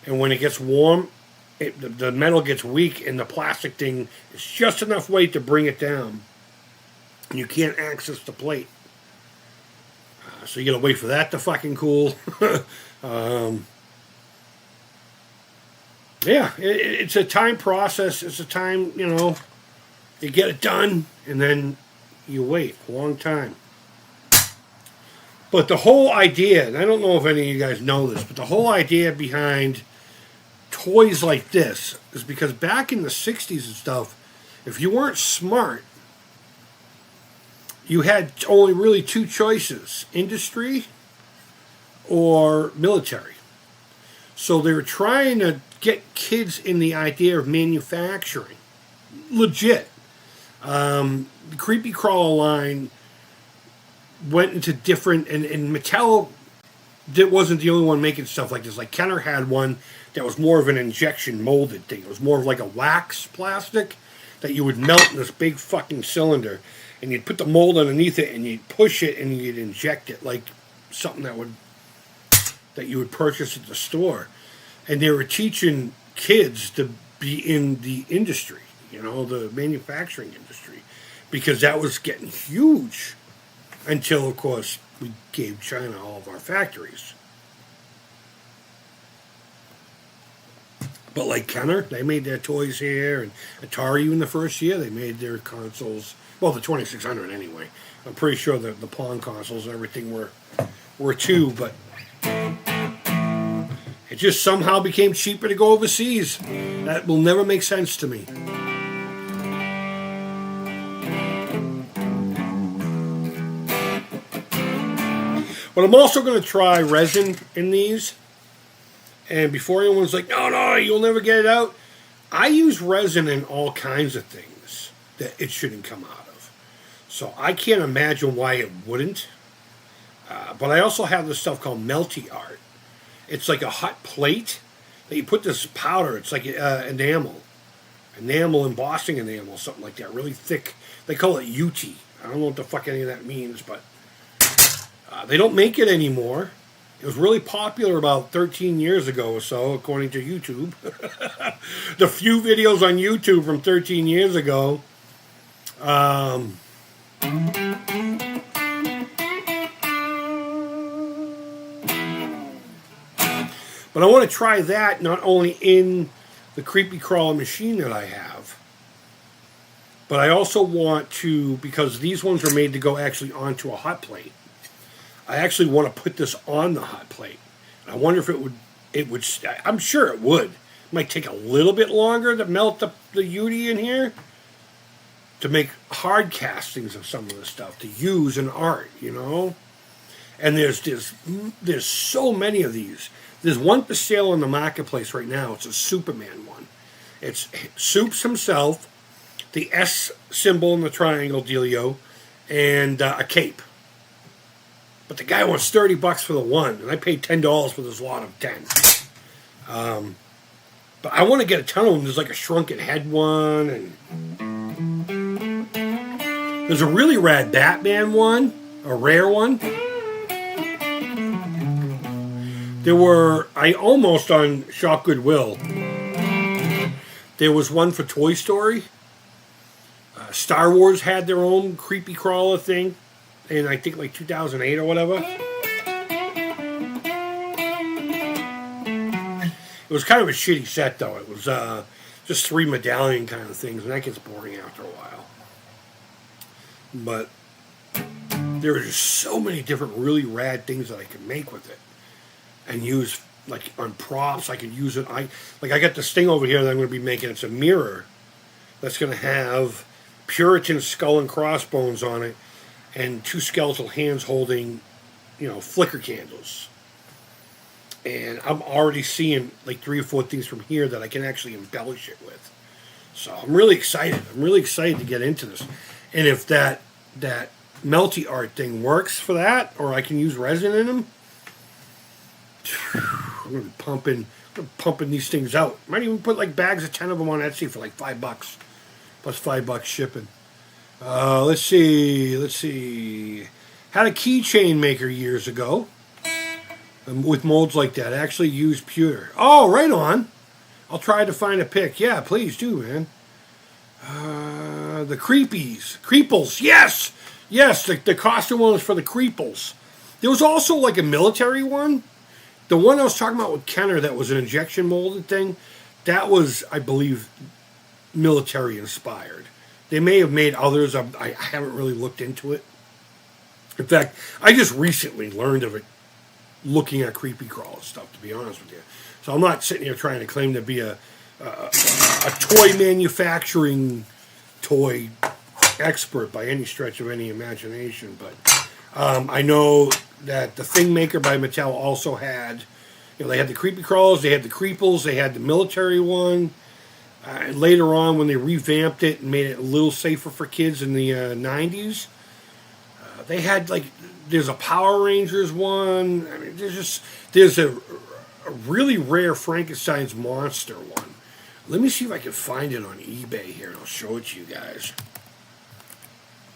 And when it gets warm, the metal gets weak and the plastic thing is just enough weight to bring it down. And you can't access the plate. So you gotta wait for that to fucking cool. Yeah, it's a time process. It's a time, you get it done, and then you wait a long time. But the whole idea, and I don't know if any of you guys know this, but the whole idea behind toys like this is because back in the 60s and stuff, if you weren't smart, you had only really two choices, industry or military. So they were trying to get kids in the idea of manufacturing. Legit. The Creepy Crawler line went into different, and Mattel wasn't the only one making stuff like this. Like Kenner had one that was more of an injection molded thing. It was more of like a wax plastic that you would melt in this big fucking cylinder. And you'd put the mold underneath it, and you'd push it, and you'd inject it like something that you would purchase at the store. And they were teaching kids to be in the industry, the manufacturing industry, because that was getting huge. Until, of course, we gave China all of our factories. But like Kenner, they made their toys here, and Atari in the first year, they made their consoles. Well, the 2600 anyway. I'm pretty sure that the Pong consoles and everything were too, but it just somehow became cheaper to go overseas. That will never make sense to me. But I'm also going to try resin in these. And before anyone's like, no, you'll never get it out. I use resin in all kinds of things that it shouldn't come out of. So I can't imagine why it wouldn't. But I also have this stuff called melty art. It's like a hot plate that you put this powder. It's like enamel embossing enamel, something like that. Really thick. They call it UT. I don't know what the fuck any of that means, but they don't make it anymore. It was really popular about 13 years ago or so, according to YouTube. The few videos on YouTube from 13 years ago. But I want to try that not only in the creepy crawler machine that I have, but I also want to, because these ones are made to go actually onto a hot plate. I actually want to put this on the hot plate. I wonder if it would, I'm sure it would. It might take a little bit longer to melt the UD in here to make hard castings of some of the stuff to use in art, you know? And there's so many of these. There's one for sale in the marketplace right now. It's a Superman one. It's Supes himself, the S symbol in the triangle dealio, and a cape. But the guy wants $30 for the one, and I paid $10 for this lot of 10. But I want to get a ton of them. There's like a shrunken head one, and there's a really rad Batman one, a rare one. There were, I almost on Shop Goodwill, there was one for Toy Story. Star Wars had their own creepy crawler thing in, I think, like 2008 or whatever. It was kind of a shitty set, though. It was just 3 medallion kind of things, and that gets boring after a while. But there are just so many different really rad things that I can make with it and use, like, on props. I could use it. I got this thing over here that I'm going to be making. It's a mirror that's going to have Puritan skull and crossbones on it and 2 skeletal hands holding, you know, flicker candles. And I'm already seeing like 3 or 4 things from here that I can actually embellish it with. So I'm really excited. I'm really excited to get into this. And if that melty art thing works for that, or I can use resin in them, I'm going to be pumping these things out. Might even put like bags of 10 of them on Etsy for like $5. Plus $5 shipping. Let's see. Had a keychain maker years ago. With molds like that. Actually used pewter. Oh, right on. I'll try to find a pic. Yeah, please do, man. The Creeples. Yes! Yes, the costume one was for the Creeples. There was also like a military one. The one I was talking about with Kenner that was an injection molded thing, that was, I believe, military inspired. They may have made others. I haven't really looked into it. In fact, I just recently learned of it looking at creepy crawler stuff, to be honest with you. So I'm not sitting here trying to claim to be a toy manufacturing toy expert by any stretch of any imagination, but I know that the Thing Maker by Mattel also had, you know, they had the creepy crawlers, they had the Creeples, they had the military one. And later on, when they revamped it and made it a little safer for kids in the 90s, they had, like, there's a Power Rangers one. I mean, there's a really rare Frankenstein's monster one. Let me see if I can find it on eBay here, and I'll show it to you guys.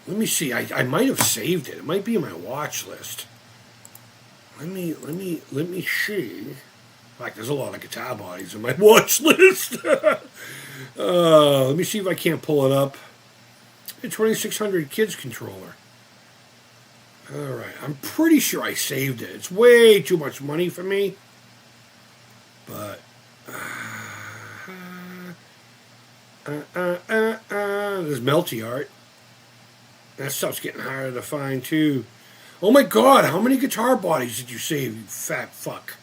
Let me see. I might have saved it. It might be in my watch list. Let me see. In fact, there's a lot of guitar bodies in my watch list. Let me see if I can't pull it up. A 2600 kids controller. All right, I'm pretty sure I saved it. It's way too much money for me. But there's melty art. That stuff's getting harder to find too. Oh my God, how many guitar bodies did you save, you fat fuck?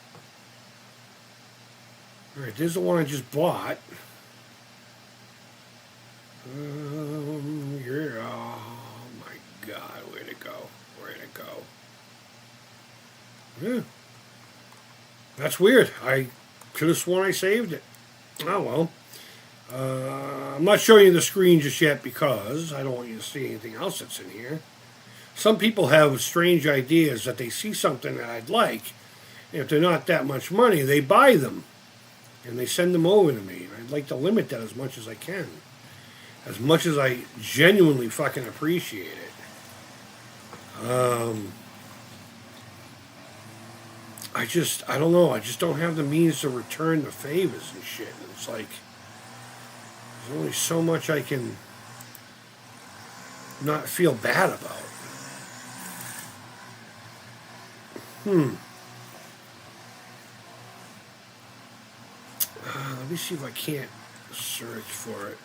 All right, there's the one I just bought. Yeah. Oh my God, where'd it go? Where'd it go? Yeah. That's weird. I could have sworn I saved it. Oh well. I'm not showing you the screen just yet because I don't want you to see anything else that's in here. Some people have strange ideas that they see something that I'd like. And if they're not that much money, they buy them. And they send them over to me. I'd like to limit that as much as I can. As much as I genuinely fucking appreciate it. I don't know. I just don't have the means to return the favors and shit. And it's like, there's only so much I can not feel bad about. Let me see if I can't search for it.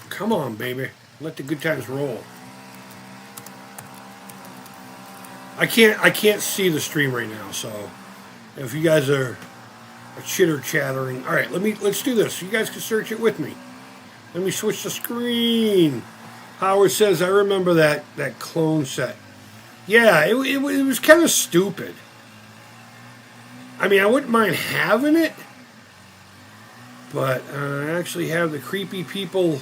Come on, baby. Let the good times roll. I can't see the stream right now, so if you guys are chitter chattering. All right, let's do this. You guys can search it with me. Let me switch the screen. Howard says, I remember that clone set. Yeah, it was kind of stupid. I mean, I wouldn't mind having it, but I actually have the Creepy People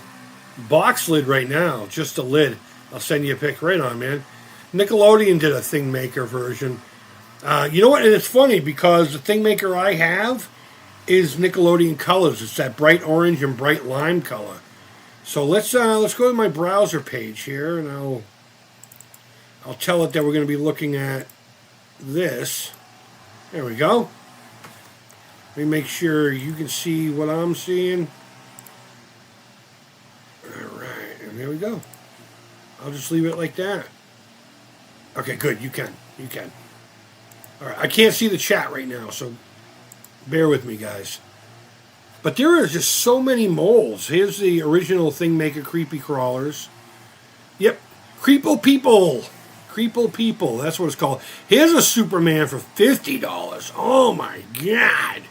box lid right now. Just a lid. I'll send you a pic right on, man. Nickelodeon did a Thing Maker version. You know what? And it's funny because the Thing Maker I have is Nickelodeon colors. It's that bright orange and bright lime color. So let's go to my browser page here, and I'll tell it that we're going to be looking at this. There we go. Let me make sure you can see what I'm seeing. All right, and there we go. I'll just leave it like that. Okay, good. You can. All right, I can't see the chat right now, so bear with me, guys. But there are just so many molds. Here's the original Thing Maker Creepy Crawlers. Yep, Creeple People. Creeple People, that's what it's called. Here's a Superman for $50. Oh my God.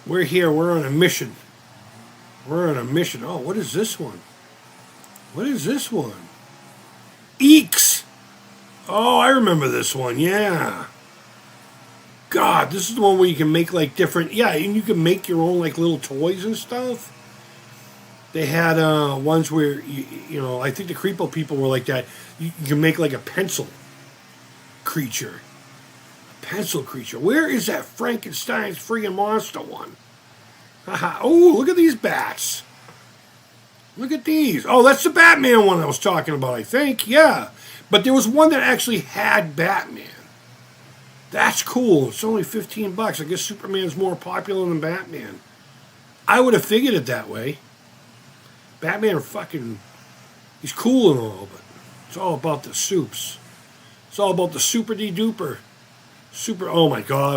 We're here, we're on a mission. Oh, what is this one? Eeks. Oh, I remember this one, yeah. God, this is the one where you can make like different, yeah, and you can make your own like little toys and stuff. They had ones where, you know, I think the Creeple People were like that. You can make like a pencil creature. Where is that Frankenstein's friggin' monster one? Oh, look at these bats. Look at these. Oh, that's the Batman one I was talking about, I think. Yeah. But there was one that actually had Batman. That's cool. It's only $15. I guess Superman's more popular than Batman. I would have figured it that way. Batman he's cool and all, but it's all about the soups. It's all about the super-de-duper. Oh my God,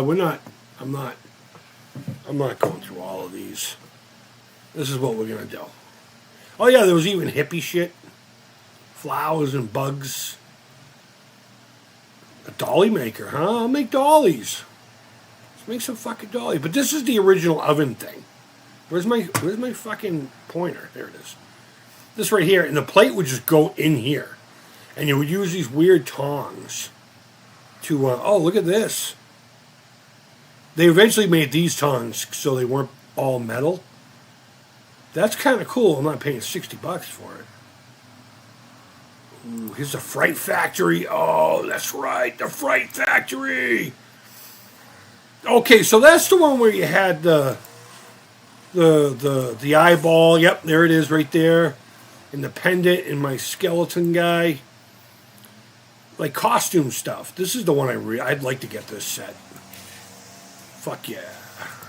I'm not going through all of these. This is what we're going to do. Oh yeah, there was even hippie shit. Flowers and bugs. A dolly maker, huh? I'll make dollies. Let's make some fucking dollies. But this is the original oven thing. Where's my fucking pointer? There it is. This right here, and the plate would just go in here. And you would use these weird tongs to, oh, look at this. They eventually made these tongs so they weren't all metal. That's kind of cool. I'm not paying $60 for it. Ooh, here's the Fright Factory. Oh, that's right, the Fright Factory. Okay, so that's the one where you had the eyeball. Yep, there it is right there. And the pendant and my skeleton guy. Like costume stuff. This is the one I'd like to get this set. Fuck yeah.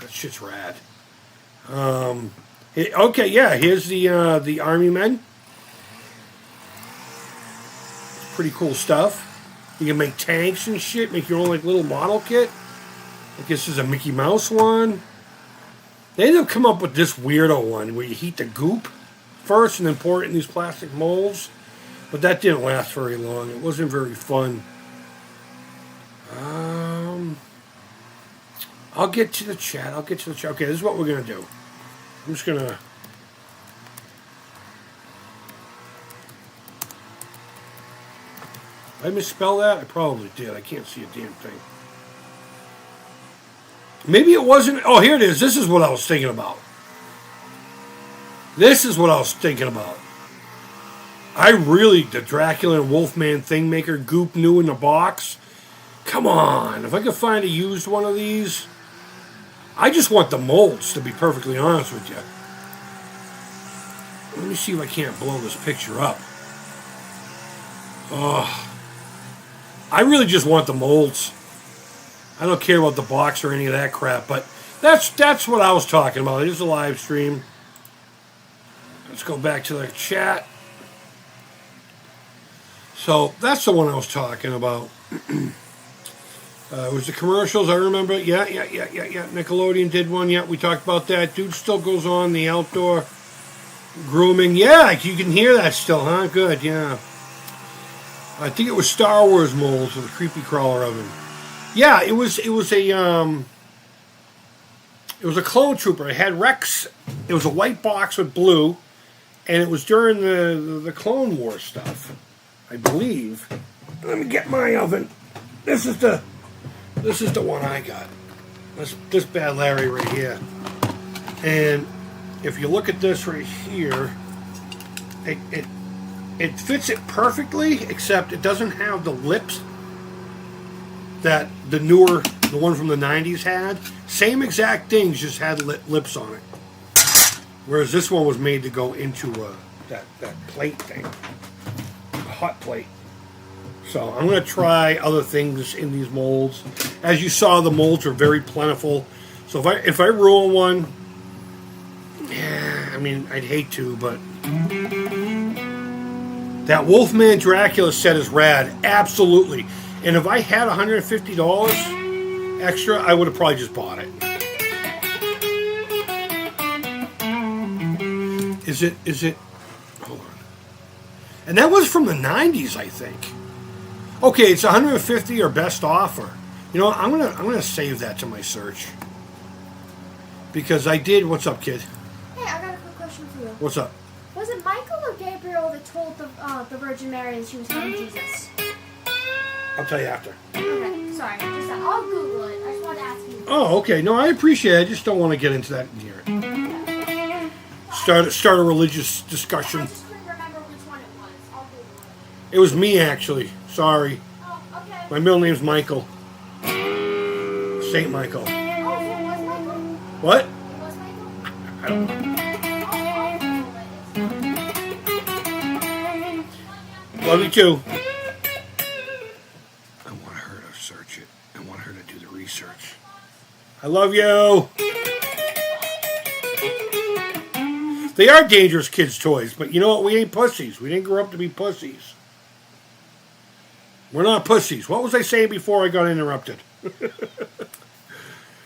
That shit's rad. Okay, yeah, here's the Army Men. Pretty cool stuff. You can make tanks and shit, make your own like little model kit. I guess there's a Mickey Mouse one. They ended up coming up with this weirdo one where you heat the goop first and then pour it in these plastic molds. But that didn't last very long. It wasn't very fun. I'll get to the chat. Okay, this is what we're going to do. I'm just going to... Did I misspell that? I probably did. I can't see a damn thing. Maybe it wasn't... Oh, here it is. This is what I was thinking about. The Dracula and Wolfman Thingmaker goop new in the box. Come on. If I could find a used one of these... I just want the molds, to be perfectly honest with you. Let me see if I can't blow this picture up. Oh, I really just want the molds. I don't care about the box or any of that crap, but that's what I was talking about. Here's a live stream. Let's go back to the chat. So that's the one I was talking about. It was the commercials, I remember. Yeah. Nickelodeon did one. Yeah, we talked about that. Dude still goes on the outdoor grooming. Yeah, you can hear that still, huh? Good, yeah. I think it was Star Wars molds with a creepy crawler oven. Yeah, it was a clone trooper. It had Rex. It was a white box with blue, and it was during the Clone War stuff, I believe. Let me get my oven. This is the one I got. This bad Larry right here. And if you look at this right here, it fits it perfectly, except it doesn't have the lips that the one from the 90s had. Same exact things, just had lips on it. Whereas this one was made to go into that plate thing, a hot plate. So I'm going to try other things in these molds. As you saw, the molds are very plentiful. So if I ruin one, yeah, I mean, I'd hate to, but that Wolfman Dracula set is rad, absolutely. And if I had $150 extra, I would have probably just bought it. Is it? Hold on. And that was from the 90s, I think. Okay, it's 150 or best offer. You know, I'm gonna save that to my search because I did. What's up, kid? Hey, I got a quick question for you. What's up? Was it Michael or Gabriel that told the Virgin Mary that she was having Jesus? I'll tell you after. Okay, sorry. I'll Google it. I just wanted to ask you. Oh, okay. No, I appreciate it. I just don't want to get into that here. Start a religious discussion. I just couldn't remember which one it was. I'll Google it. It was me, actually. Sorry. Oh, okay. My middle name's Michael. Saint Michael. Oh, so it was Michael? What? It was Michael? I don't know. Love you too. I want her to search it. I want her to do the research. I love you. They are dangerous kids' toys, but you know what? We ain't pussies. We didn't grow up to be pussies. We're not pussies. What was I saying before I got interrupted?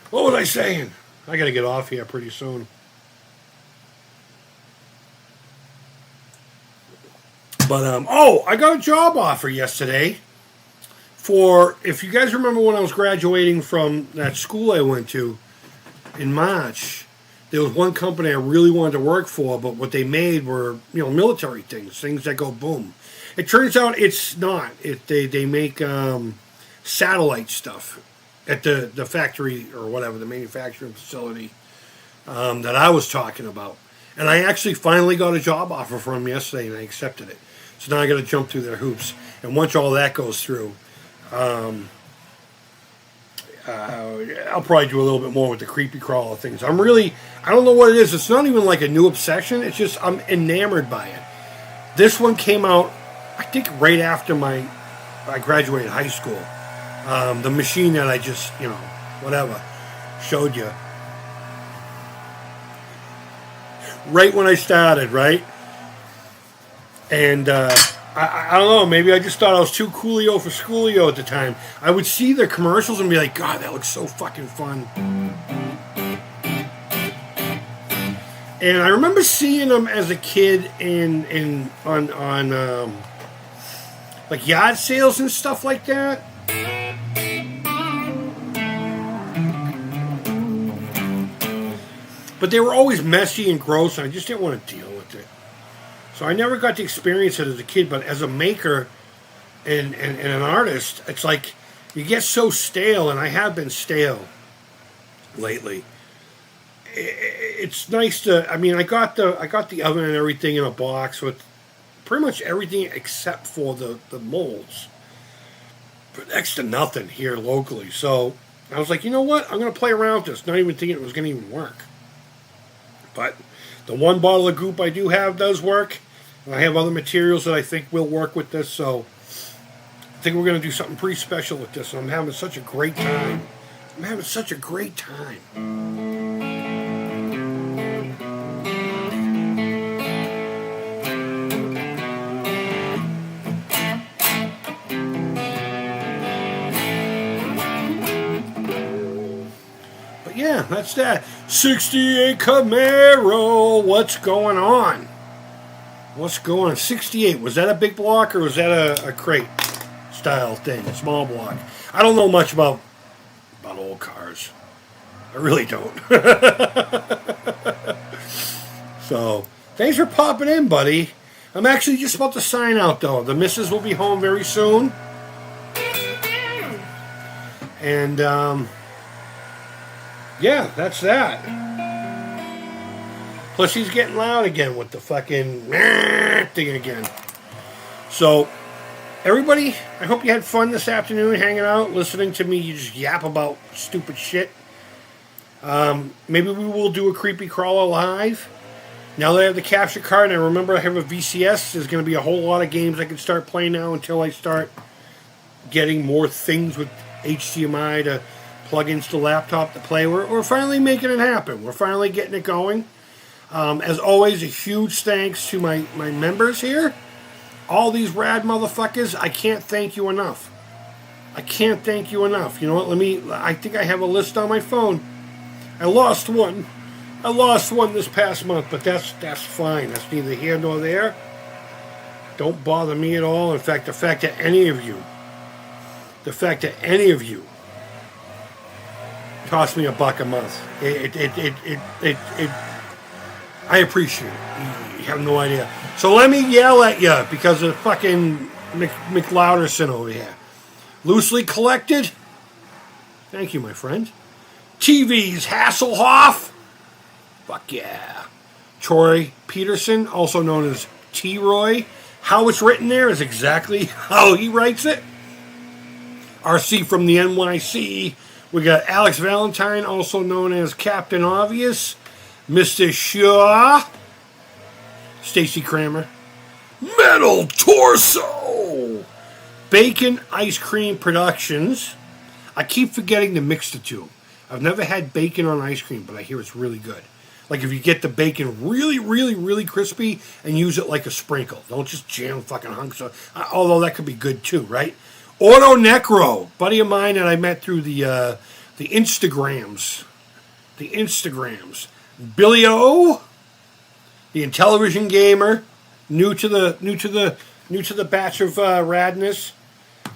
What was I saying? I gotta get off here pretty soon. But, I got a job offer yesterday for, if you guys remember when I was graduating from that school I went to in March, there was one company I really wanted to work for, but what they made were, military things that go boom. It turns out it's not. They make satellite stuff at the factory or whatever, the manufacturing facility that I was talking about. And I actually finally got a job offer from them yesterday, and I accepted it. So now I got to jump through their hoops. And once all that goes through, I'll probably do a little bit more with the creepy crawler things. I don't know what it is. It's not even like a new obsession. It's just I'm enamored by it. This one came out, I think, right after I graduated high school. The machine that I just, showed you. Right when I started, right? And I don't know, maybe I just thought I was too coolio for schoolio at the time. I would see their commercials and be like, God, that looks so fucking fun. And I remember seeing them as a kid on like yard sales and stuff like that. But they were always messy and gross, and I just didn't want to deal with it. So I never got to experience it as a kid, but as a maker and an artist, it's like you get so stale, and I have been stale lately. It's nice to, I got the oven and everything in a box with pretty much everything except for the molds. For next to nothing here locally. So I was like, you know what? I'm going to play around with this, not even thinking it was going to even work. But the one bottle of goop I do have does work. And I have other materials that I think will work with this. So I think we're going to do something pretty special with this. And I'm having such a great time. that's that. 68 Camaro. What's going on? What's going on? 68. Was that a big block or was that a crate style thing? A small block? I don't know much about old cars. I really don't. So, thanks for popping in, buddy. I'm actually just about to sign out, though. The missus will be home very soon. And, yeah, that's that. Plus, he's getting loud again with the fucking thing again. So, everybody, I hope you had fun this afternoon hanging out, listening to me just yap about stupid shit. Maybe we will do a Creepy Crawler live. Now that I have the capture card and I remember I have a VCS, there's going to be a whole lot of games I can start playing now until I start getting more things with HDMI to plug into the laptop to play. We're finally making it happen. We're finally getting it going. As always, a huge thanks to my members here. All these rad motherfuckers, I can't thank you enough. I can't thank you enough. You know what, I think I have a list on my phone. I lost one this past month, but that's fine. That's neither here nor there. Don't bother me at all. In fact, the fact that any of you toss me $1 a month, I appreciate it. You have no idea. So let me yell at you because of fucking McLouderson over here. Loosely collected. Thank you, my friend. TV's Hasselhoff. Fuck yeah. Troy Peterson, also known as T-Roy. How it's written there is exactly how he writes it. RC from the NYC. We got Alex Valentine, also known as Captain Obvious. Mr. Shaw. Stacy Kramer. Metal Torso. Bacon Ice Cream Productions. I keep forgetting to mix the two. I've never had bacon on ice cream, but I hear it's really good. Like if you get the bacon really, really, really crispy and use it like a sprinkle. Don't just jam fucking hunks of, although that could be good too, right? Auto Necro, buddy of mine that I met through the Instagrams. The Instagrams. Billy O, the Intellivision Gamer, new to the batch of radness.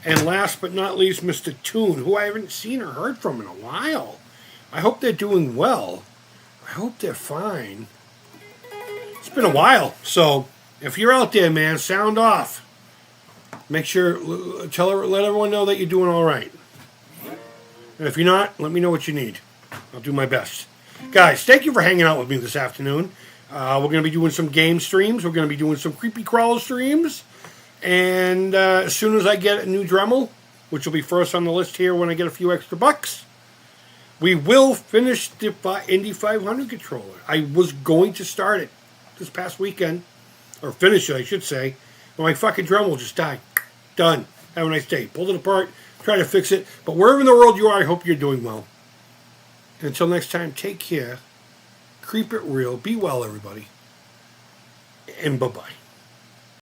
And last but not least, Mr. Toon, who I haven't seen or heard from in a while. I hope they're doing well. I hope they're fine. It's been a while, so if you're out there, man, sound off. Make sure, let everyone know that you're doing all right. And if you're not, let me know what you need. I'll do my best. Guys, thank you for hanging out with me this afternoon. We're going to be doing some game streams. We're going to be doing some Creepy Crawler streams. And as soon as I get a new Dremel, which will be first on the list here when I get a few extra bucks, we will finish the Indy 500 controller. I was going to start it this past weekend, or finish it, I should say, but my fucking Dremel just died. Done. Have a nice day. Pulled it apart, try to fix it. But wherever in the world you are, I hope you're doing well. And until next time, take care. Creep it real. Be well, everybody. And bye-bye.